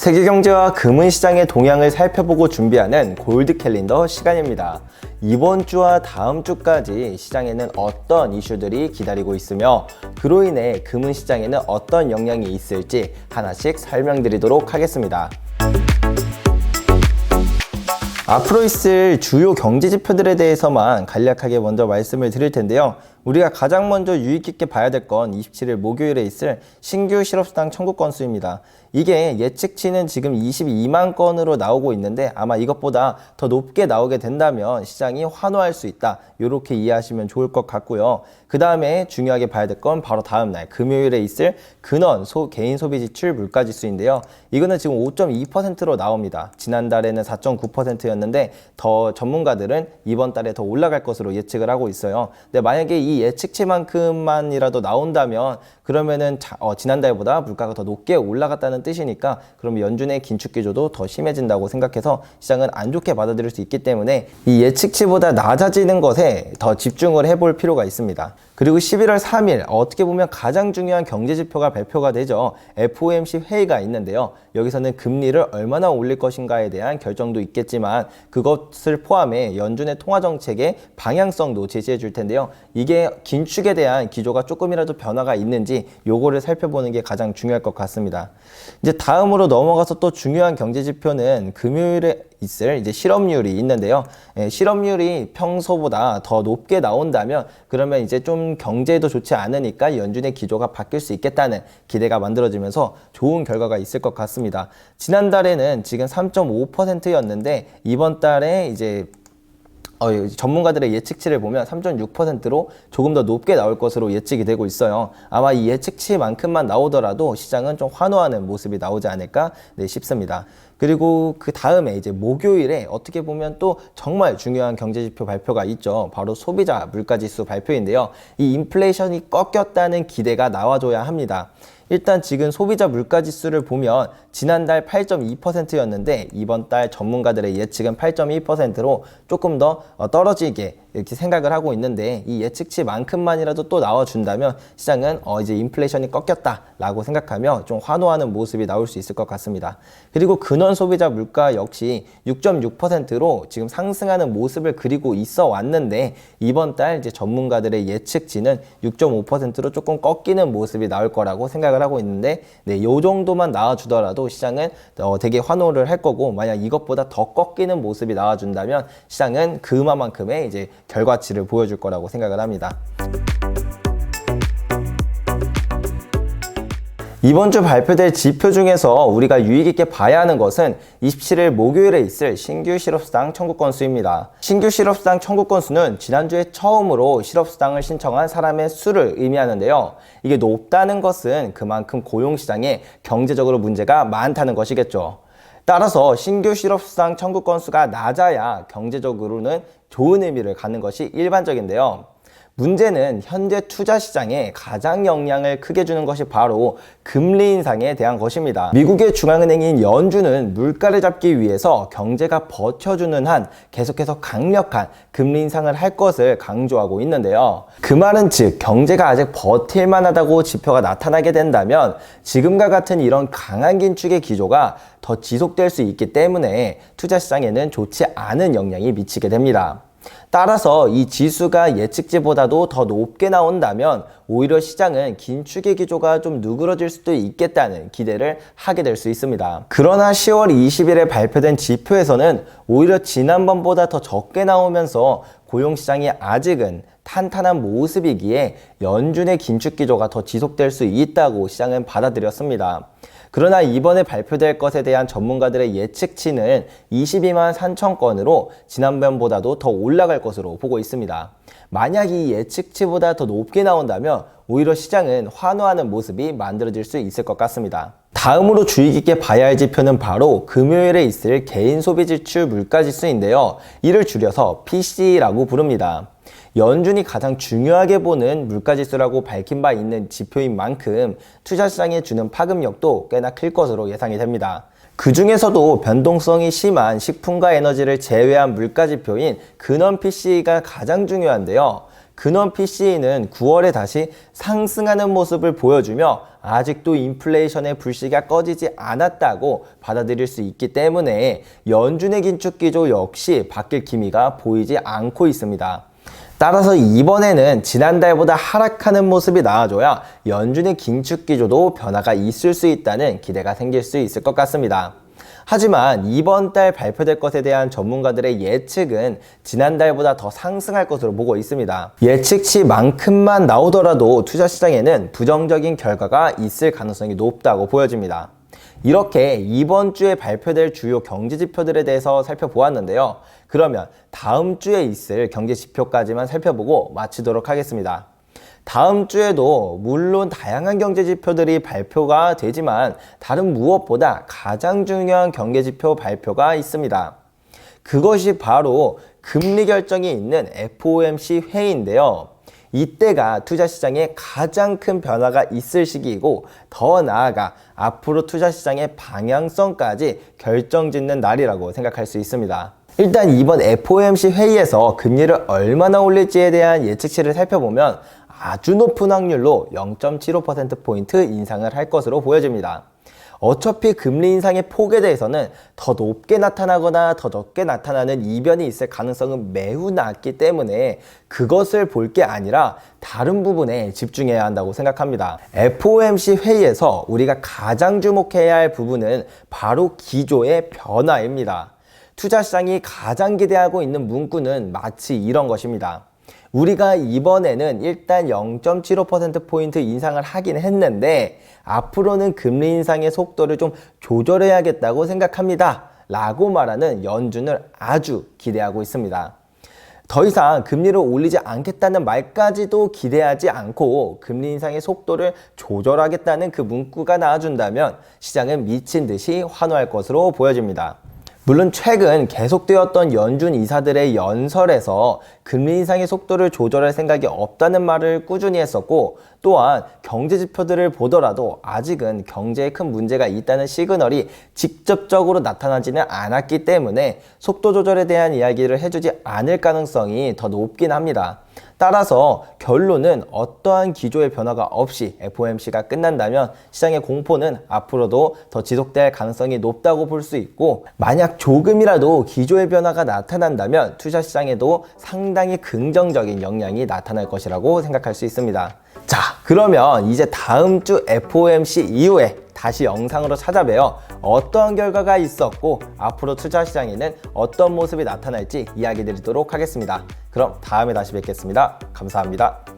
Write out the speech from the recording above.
세계 경제와 금은 시장의 동향을 살펴보고 준비하는 골드 캘린더 시간입니다. 이번 주와 다음 주까지 시장에는 어떤 이슈들이 기다리고 있으며 그로 인해 금은 시장에는 어떤 영향이 있을지 하나씩 설명드리도록 하겠습니다. 앞으로 있을 주요 경제 지표들에 대해서만 간략하게 먼저 말씀을 드릴 텐데요. 우리가 가장 먼저 유의 깊게 봐야 될 건 27일 목요일에 있을 신규 실업수당 청구 건수입니다. 이게 예측치는 지금 22만 건으로 나오고 있는데 아마 이것보다 더 높게 나오게 된다면 시장이 환호할 수 있다. 이렇게 이해하시면 좋을 것 같고요. 그 다음에 중요하게 봐야 될 건 바로 다음날 금요일에 있을 근원 개인 소비 지출 물가 지수인데요. 이거는 지금 5.2%로 나옵니다. 지난달에는 4.9%였는데 더 전문가들은 이번 달에 더 올라갈 것으로 예측을 하고 있어요. 근데 만약에 이 예측치만큼만이라도 나온다면 그러면은 지난달보다 물가가 더 높게 올라갔다는 뜻이니까 그럼 연준의 긴축 기조도 더 심해진다고 생각해서 시장은 안 좋게 받아들일 수 있기 때문에 이 예측치보다 낮아지는 것에 더 집중을 해볼 필요가 있습니다. 그리고 11월 3일 어떻게 보면 가장 중요한 경제 지표가 발표가 되죠. FOMC 회의가 있는데요. 여기서는 금리를 얼마나 올릴 것인가에 대한 결정도 있겠지만 그것을 포함해 연준의 통화정책의 방향성도 제시해 줄 텐데요. 이게 긴축에 대한 기조가 조금이라도 변화가 있는지 요거를 살펴보는 게 가장 중요할 것 같습니다. 이제 다음으로 넘어가서 또 중요한 경제 지표는 금요일에 있을 이제 실업률이 있는데요. 실업률이 평소보다 더 높게 나온다면 그러면 이제 좀 경제에도 좋지 않으니까 연준의 기조가 바뀔 수 있겠다는 기대가 만들어지면서 좋은 결과가 있을 것 같습니다. 지난달에는 지금 3.5%였는데 이번 달에 이제 전문가들의 예측치를 보면 3.6%로 조금 더 높게 나올 것으로 예측이 되고 있어요. 아마 이 예측치만큼만 나오더라도 시장은 좀 환호하는 모습이 나오지 않을까 싶습니다. 그리고 그 다음에 이제 목요일에 어떻게 보면 또 정말 중요한 경제지표 발표가 있죠. 바로 소비자 물가지수 발표인데요. 이 인플레이션이 꺾였다는 기대가 나와줘야 합니다. 일단 지금 소비자 물가지수를 보면 지난달 8.2%였는데 이번 달 전문가들의 예측은 8.1%로 조금 더 떨어지게 이렇게 생각을 하고 있는데 이 예측치만큼만이라도 또 나와준다면 시장은 이제 인플레이션이 꺾였다라고 생각하며 좀 환호하는 모습이 나올 수 있을 것 같습니다. 그리고 근원 소비자 물가 역시 6.6%로 지금 상승하는 모습을 그리고 있어 왔는데 이번 달 이제 전문가들의 예측치는 6.5%로 조금 꺾이는 모습이 나올 거라고 생각을 하고 있는데 요 정도만 나와주더라도 시장은 되게 환호를 할 거고 만약 이것보다 더 꺾이는 모습이 나와준다면 시장은 그만큼의 이제 결과치를 보여줄 거라고 생각을 합니다. 이번 주 발표될 지표 중에서 우리가 유의 깊게 봐야 하는 것은 27일 목요일에 있을 신규 실업수당 청구 건수입니다. 신규 실업수당 청구 건수는 지난주에 처음으로 실업수당을 신청한 사람의 수를 의미하는데요. 이게 높다는 것은 그만큼 고용시장에 경제적으로 문제가 많다는 것이겠죠. 따라서 신규 실업수당 청구 건수가 낮아야 경제적으로는 좋은 의미를 갖는 것이 일반적인데요. 문제는 현재 투자 시장에 가장 영향을 크게 주는 것이 바로 금리 인상에 대한 것입니다. 미국의 중앙은행인 연준은 물가를 잡기 위해서 경제가 버텨주는 한 계속해서 강력한 금리 인상을 할 것을 강조하고 있는데요. 그 말은 즉 경제가 아직 버틸만하다고 지표가 나타나게 된다면 지금과 같은 이런 강한 긴축의 기조가 더 지속될 수 있기 때문에 투자 시장에는 좋지 않은 영향이 미치게 됩니다. 따라서 이 지수가 예측치보다도 더 높게 나온다면 오히려 시장은 긴축의 기조가 좀 누그러질 수도 있겠다는 기대를 하게 될 수 있습니다. 그러나 10월 20일에 발표된 지표에서는 오히려 지난번보다 더 적게 나오면서 고용시장이 아직은 탄탄한 모습이기에 연준의 긴축 기조가 더 지속될 수 있다고 시장은 받아들였습니다. 그러나 이번에 발표될 것에 대한 전문가들의 예측치는 22만 3천 건으로 지난번보다도 더 올라갈 것으로 보고 있습니다. 만약 이 예측치보다 더 높게 나온다면 오히려 시장은 환호하는 모습이 만들어질 수 있을 것 같습니다. 다음으로 주의 깊게 봐야 할 지표는 바로 금요일에 있을 개인 소비 지출 물가 지수인데요. 이를 줄여서 PC라고 부릅니다. 연준이 가장 중요하게 보는 물가지수라고 밝힌 바 있는 지표인 만큼 투자시장에 주는 파급력도 꽤나 클 것으로 예상이 됩니다. 그 중에서도 변동성이 심한 식품과 에너지를 제외한 물가지표인 근원 PC가 가장 중요한데요. 근원 PCE는 9월에 다시 상승하는 모습을 보여주며 아직도 인플레이션의 불씨가 꺼지지 않았다고 받아들일 수 있기 때문에 연준의 긴축 기조 역시 바뀔 기미가 보이지 않고 있습니다. 따라서 이번에는 지난달보다 하락하는 모습이 나와줘야 연준의 긴축 기조도 변화가 있을 수 있다는 기대가 생길 수 있을 것 같습니다. 하지만 이번 달 발표될 것에 대한 전문가들의 예측은 지난달보다 더 상승할 것으로 보고 있습니다. 예측치만큼만 나오더라도 투자시장에는 부정적인 결과가 있을 가능성이 높다고 보여집니다. 이렇게 이번 주에 발표될 주요 경제지표들에 대해서 살펴보았는데요. 그러면 다음 주에 있을 경제지표까지만 살펴보고 마치도록 하겠습니다. 다음 주에도 물론 다양한 경제지표들이 발표가 되지만 다른 무엇보다 가장 중요한 경제지표 발표가 있습니다. 그것이 바로 금리 결정이 있는 FOMC 회의인데요. 이때가 투자시장에 가장 큰 변화가 있을 시기이고 더 나아가 앞으로 투자시장의 방향성까지 결정짓는 날이라고 생각할 수 있습니다. 일단 이번 FOMC 회의에서 금리를 얼마나 올릴지에 대한 예측치를 살펴보면 아주 높은 확률로 0.75%포인트 인상을 할 것으로 보여집니다. 어차피 금리 인상의 폭에 대해서는 더 높게 나타나거나 더 적게 나타나는 이변이 있을 가능성은 매우 낮기 때문에 그것을 볼 게 아니라 다른 부분에 집중해야 한다고 생각합니다. FOMC 회의에서 우리가 가장 주목해야 할 부분은 바로 기조의 변화입니다. 투자시장이 가장 기대하고 있는 문구는 마치 이런 것입니다. 우리가 이번에는 일단 0.75%포인트 인상을 하긴 했는데 앞으로는 금리 인상의 속도를 좀 조절해야겠다고 생각합니다. 라고 말하는 연준을 아주 기대하고 있습니다. 더 이상 금리를 올리지 않겠다는 말까지도 기대하지 않고 금리 인상의 속도를 조절하겠다는 그 문구가 나와준다면 시장은 미친 듯이 환호할 것으로 보여집니다. 물론 최근 계속되었던 연준 이사들의 연설에서 금리 인상의 속도를 조절할 생각이 없다는 말을 꾸준히 했었고 또한 경제지표들을 보더라도 아직은 경제에 큰 문제가 있다는 시그널이 직접적으로 나타나지는 않았기 때문에 속도 조절에 대한 이야기를 해주지 않을 가능성이 더 높긴 합니다. 따라서 결론은 어떠한 기조의 변화가 없이 FOMC가 끝난다면 시장의 공포는 앞으로도 더 지속될 가능성이 높다고 볼 수 있고 만약 조금이라도 기조의 변화가 나타난다면 투자시장에도 상당히 긍정적인 영향이 나타날 것이라고 생각할 수 있습니다. 자, 그러면 이제 다음 주 FOMC 이후에 다시 영상으로 찾아뵈어 어떠한 결과가 있었고 앞으로 투자시장에는 어떤 모습이 나타날지 이야기 드리도록 하겠습니다. 그럼 다음에 다시 뵙겠습니다. 감사합니다.